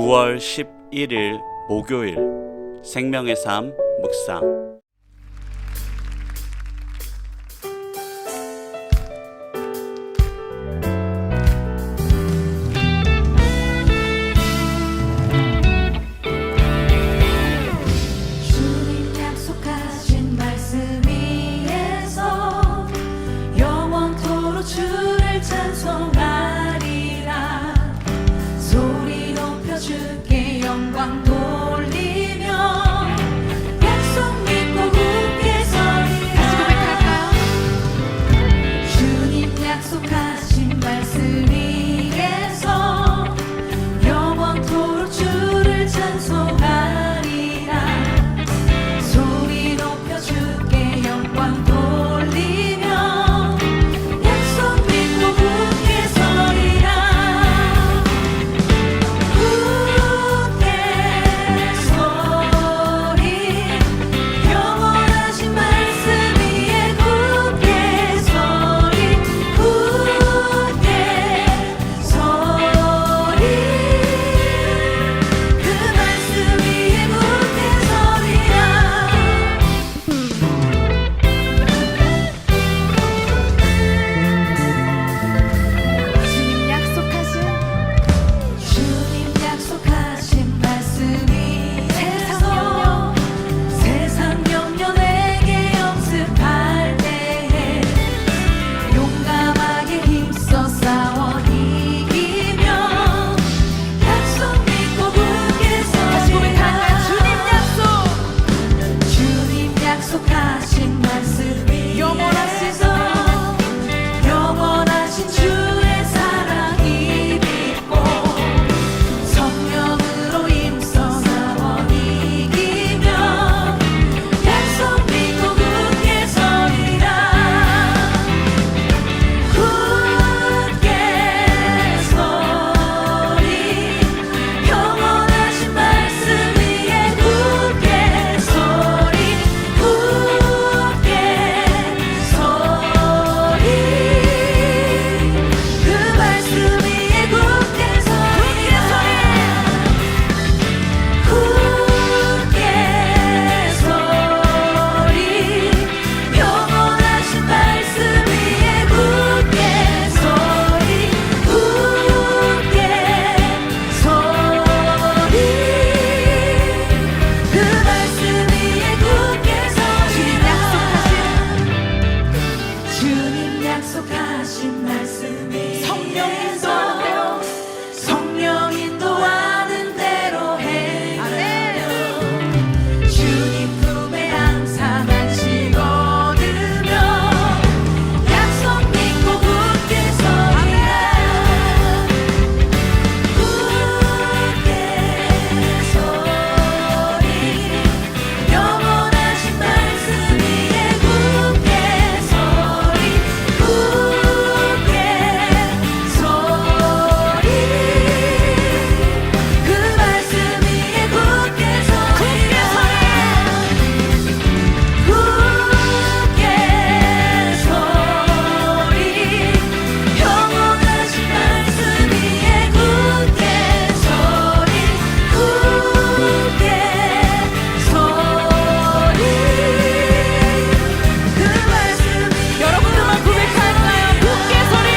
9월 11일 목요일 생명의 삶 묵상. 주님 약속하신 말씀 위에서 영원토록 주를 찬송하리라. 소리 높여 주께 영광 돌리며 약속 믿고 굳게 서리라. 다시 고백할까요? 주님 약속하신 말씀 위에서 영원토록 주를 찬송하리라. 소리 높여 주께 영광 돌리며 약속 믿고 굳게 서리라. 굳게 서리 영원하신 말씀 위에 굳게 서리. 굳게 서리 그 말씀 위에 굳게 서리라. 주님 약속하신 주님 약속하신 말씀 위에서 세상 염려 내게 연습할 때에 용감하게 힘써 싸워 이기며 약속 믿고 굳게 다시 고백할까요? 서리라. 주님 약속하신 말씀 위에서 영원하신 주의 사랑이 믿고 성령으로 힘써 싸워 이기며 약속 믿고 굳게 서리라. 굳게 서리 영원하신 말씀 위에 굳게 서리. 굳게 서리 그 말씀 위에 굳게 서리라. 굳게 서리 영원하신 말씀 위에 굳게 서리. 굳게 서리 그 말씀 위에 굳게 서리라. 주님 약속하신 말씀 위에서 성령 인도하는 대로 행하며 주님 품에 항상 안식 얻으며 약속 믿고 굳게 서리라. 굳게 서리 영원하신 말씀 위에 굳게 서리. 굳게 서리 그 말씀 위에 굳게 서리라. 굳게 서리 영원하신 말씀 위에 굳게 서리. 굳게 서리 그 말씀 위에 여러분들만 고백할까요? 굳게 서리.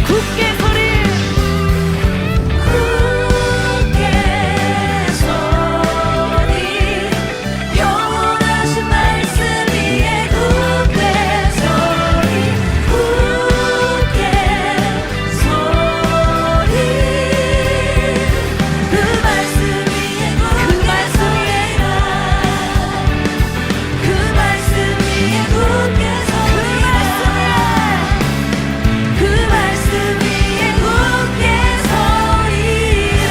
굳게 서리. 굳게 서리 영원하신 말씀 위에 굳게 서리. 굳게 서리 그 말씀 위에 굳게 서리라. 그 말씀 위에 굳게 서리라. 그 말씀 위에 굳게 서리라.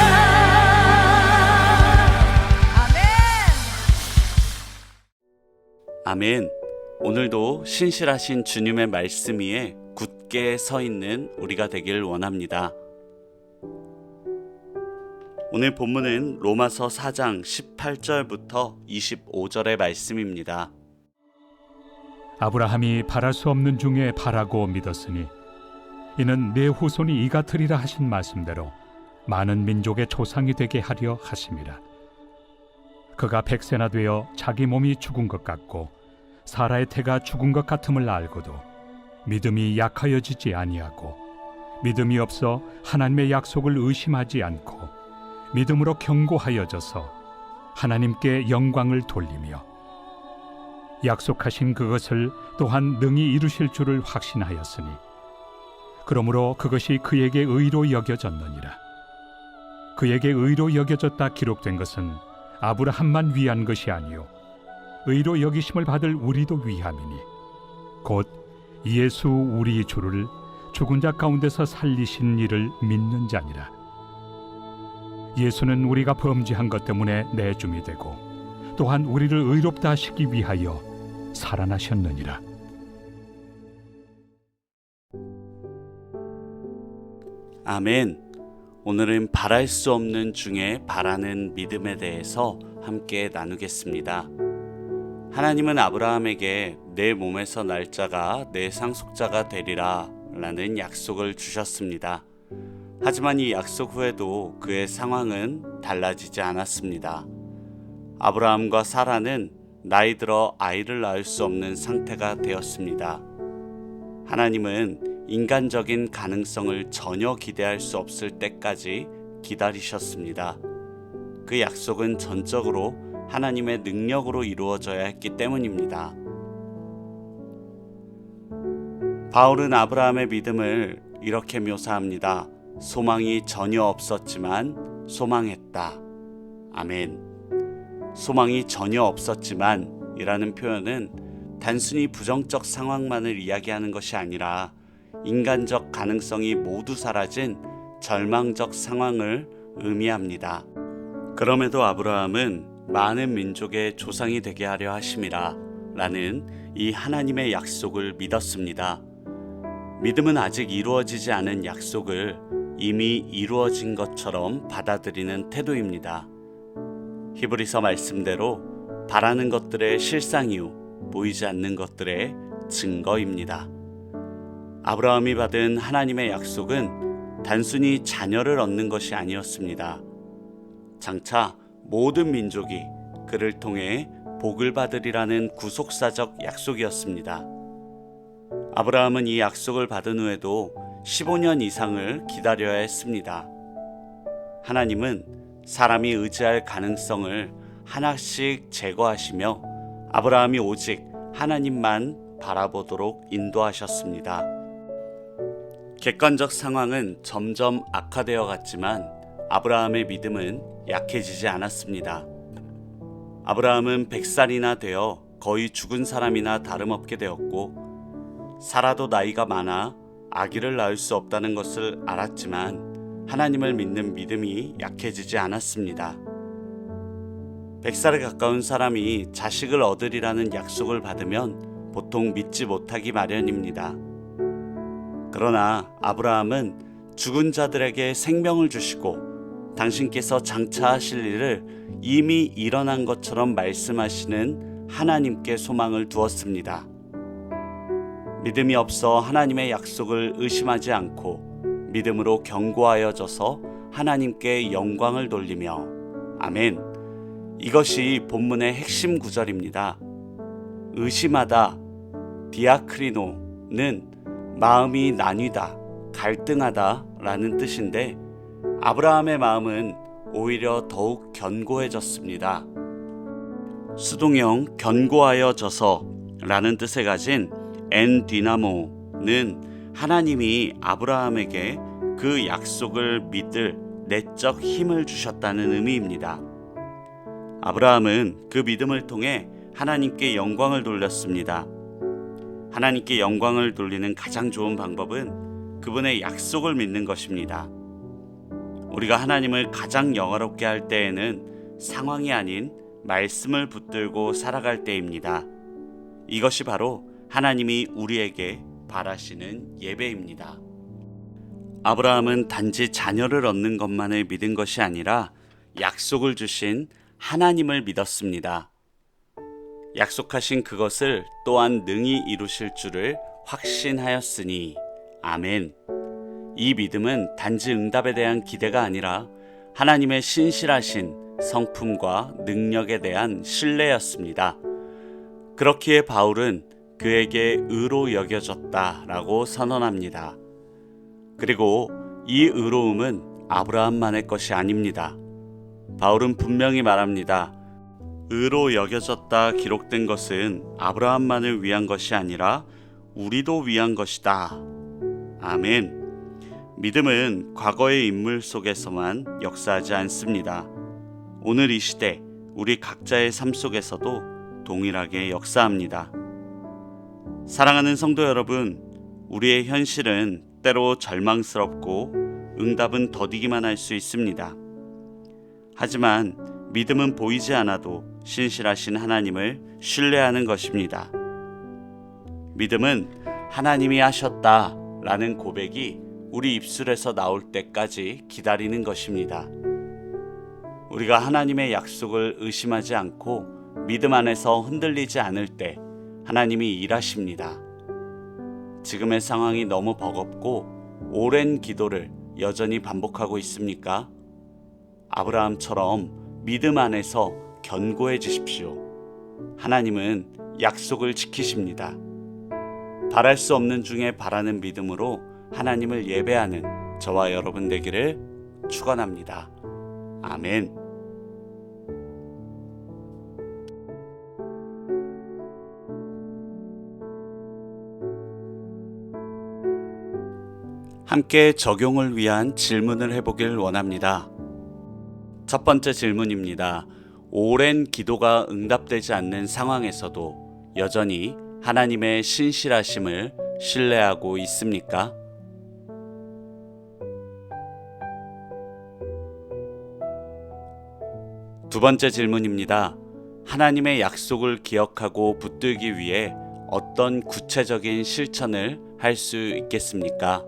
아멘. 오늘도 신실하신 주님의 말씀 위에 굳게 굳게 서 있는 우리가 되길 원합니다. 오늘 본문은 로마서 4장 18절부터 25절의 말씀입니다. 아브라함이 바랄 수 없는 중에 바라고 믿었으니 이는 내 후손이 이 같으리라 하신 말씀대로 많은 민족의 조상이 되게 하려 하심이라. 그가 100세나 되어 자기 몸이 죽은 것 같고 사라의 태가 죽은 것 같음을 알고도 믿음이 약하여지지 아니하고 믿음이 없어 하나님의 약속을 의심하지 않고 믿음으로 견고하여져서 하나님께 영광을 돌리며 약속하신 그것을 또한 능히 이루실 줄을 확신하였으니 그러므로 그것이 그에게 의로 여겨졌느니라. 그에게 의로 여겨졌다 기록된 것은 아브라함만 위한 것이 아니요 의로 여기심을 받을 우리도 위함이니 곧 예수 우리 주를 죽은 자 가운데서 살리신 이를 믿는 자니라. 예수는 우리가 범죄한 것 때문에 내줌이 되고 또한 우리를 의롭다 하시기 위하여 살아나셨느니라. 아멘. 오늘은 바랄 수 없는 중에 바라는 믿음에 대해서 함께 나누겠습니다. 하나님은 아브라함에게 내 몸에서 날 자가 내 상속자가 되리라 라는 약속을 주셨습니다. 하지만 이 약속 후에도 그의 상황은 달라지지 않았습니다. 아브라함과 사라는 나이 들어 아이를 낳을 수 없는 상태가 되었습니다. 하나님은 인간적인 가능성을 전혀 기대할 수 없을 때까지 기다리셨습니다. 그 약속은 전적으로 하나님의 능력으로 이루어져야 했기 때문입니다. 바울은 아브라함의 믿음을 이렇게 묘사합니다. 소망이 전혀 없었지만 소망했다. 아멘. 소망이 전혀 없었지만 이라는 표현은 단순히 부정적 상황만을 이야기하는 것이 아니라 인간적 가능성이 모두 사라진 절망적 상황을 의미합니다. 그럼에도 아브라함은 많은 민족의 조상이 되게 하려 하심이라 라는 이 하나님의 약속을 믿었습니다. 믿음은 아직 이루어지지 않은 약속을 이미 이루어진 것처럼 받아들이는 태도입니다. 히브리서 말씀대로 바라는 것들의 실상이요 보이지 않는 것들의 증거입니다. 아브라함이 받은 하나님의 약속은 단순히 자녀를 얻는 것이 아니었습니다. 장차 모든 민족이 그를 통해 복을 받으리라는 구속사적 약속이었습니다. 아브라함은 이 약속을 받은 후에도 15년 이상을 기다려야 했습니다. 하나님은 사람이 의지할 가능성을 하나씩 제거하시며 아브라함이 오직 하나님만 바라보도록 인도하셨습니다. 객관적 상황은 점점 악화되어 갔지만 아브라함의 믿음은 약해지지 않았습니다. 아브라함은 100살이나 되어 거의 죽은 사람이나 다름없게 되었고 사라도 나이가 많아 아기를 낳을 수 없다는 것을 알았지만 하나님을 믿는 믿음이 약해지지 않았습니다. 100살에 가까운 사람이 자식을 얻으리라는 약속을 받으면 보통 믿지 못하기 마련입니다. 그러나 아브라함은 죽은 자들에게 생명을 주시고 당신께서 장차 하실 일을 이미 일어난 것처럼 말씀하시는 하나님께 소망을 두었습니다. 믿음이 없어 하나님의 약속을 의심하지 않고 믿음으로 견고하여져서 하나님께 영광을 돌리며 아멘. 이것이 본문의 핵심 구절입니다. 의심하다, 디아크리노는 마음이 나뉘다, 갈등하다 라는 뜻인데 아브라함의 마음은 오히려 더욱 견고해졌습니다. 수동형 견고하여져서 라는 뜻을 가진 엔디나모는 하나님이 아브라함에게 그 약속을 믿을 내적 힘을 주셨다는 의미입니다. 아브라함은 그 믿음을 통해 하나님께 영광을 돌렸습니다. 하나님께 영광을 돌리는 가장 좋은 방법은 그분의 약속을 믿는 것입니다. 우리가 하나님을 가장 영화롭게 할 때에는 상황이 아닌 말씀을 붙들고 살아갈 때입니다. 이것이 바로 하나님이 우리에게 바라시는 예배입니다. 아브라함은 단지 자녀를 얻는 것만을 믿은 것이 아니라 약속을 주신 하나님을 믿었습니다. 약속하신 그것을 또한 능히 이루실 줄을 확신하였으니 아멘. 이 믿음은 단지 응답에 대한 기대가 아니라 하나님의 신실하신 성품과 능력에 대한 신뢰였습니다. 그렇기에 바울은 그에게 의로 여겨졌다라고 선언합니다. 그리고 이 의로움은 아브라함만의 것이 아닙니다. 바울은 분명히 말합니다. 의로 여겨졌다 기록된 것은 아브라함만을 위한 것이 아니라 우리도 위한 것이다. 아멘. 믿음은 과거의 인물 속에서만 역사하지 않습니다. 오늘 이 시대 우리 각자의 삶 속에서도 동일하게 역사합니다. 사랑하는 성도 여러분, 우리의 현실은 때로 절망스럽고 응답은 더디기만 할 수 있습니다. 하지만 믿음은 보이지 않아도 신실하신 하나님을 신뢰하는 것입니다. 믿음은 하나님이 하셨다라는 고백이 우리 입술에서 나올 때까지 기다리는 것입니다. 우리가 하나님의 약속을 의심하지 않고 믿음 안에서 흔들리지 않을 때 하나님이 일하십니다. 지금의 상황이 너무 버겁고 오랜 기도를 여전히 반복하고 있습니까? 아브라함처럼 믿음 안에서 견고해지십시오. 하나님은 약속을 지키십니다. 바랄 수 없는 중에 바라는 믿음으로 하나님을 예배하는 저와 여러분 되기를 축원합니다. 아멘. 함께 적용을 위한 질문을 해보길 원합니다. 첫 번째 질문입니다. 오랜 기도가 응답되지 않는 상황에서도 여전히 하나님의 신실하심을 신뢰하고 있습니까? 두 번째 질문입니다. 하나님의 약속을 기억하고 붙들기 위해 어떤 구체적인 실천을 할 수 있겠습니까?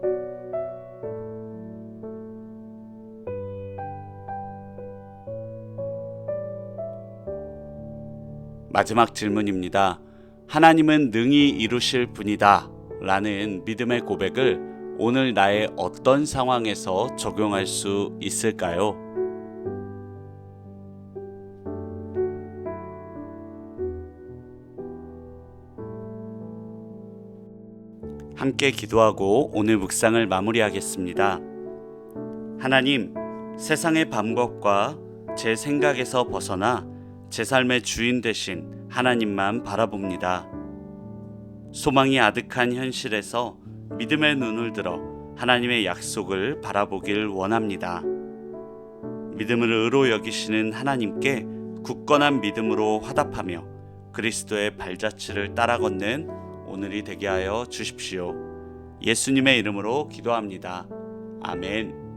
마지막 질문입니다. 하나님은 능히 이루실 분이다 라는 믿음의 고백을 오늘 나의 어떤 상황에서 적용할 수 있을까요? 함께 기도하고 오늘 묵상을 마무리하겠습니다. 하나님, 세상의 방법과 제 생각에서 벗어나 제 삶의 주인 되신 하나님만 바라봅니다. 소망이 아득한 현실에서 믿음의 눈을 들어 하나님의 약속을 바라보길 원합니다. 믿음을 의로 여기시는 하나님께 굳건한 믿음으로 화답하며 그리스도의 발자취를 따라 걷는 오늘이 되게 하여 주십시오. 예수님의 이름으로 기도합니다. 아멘.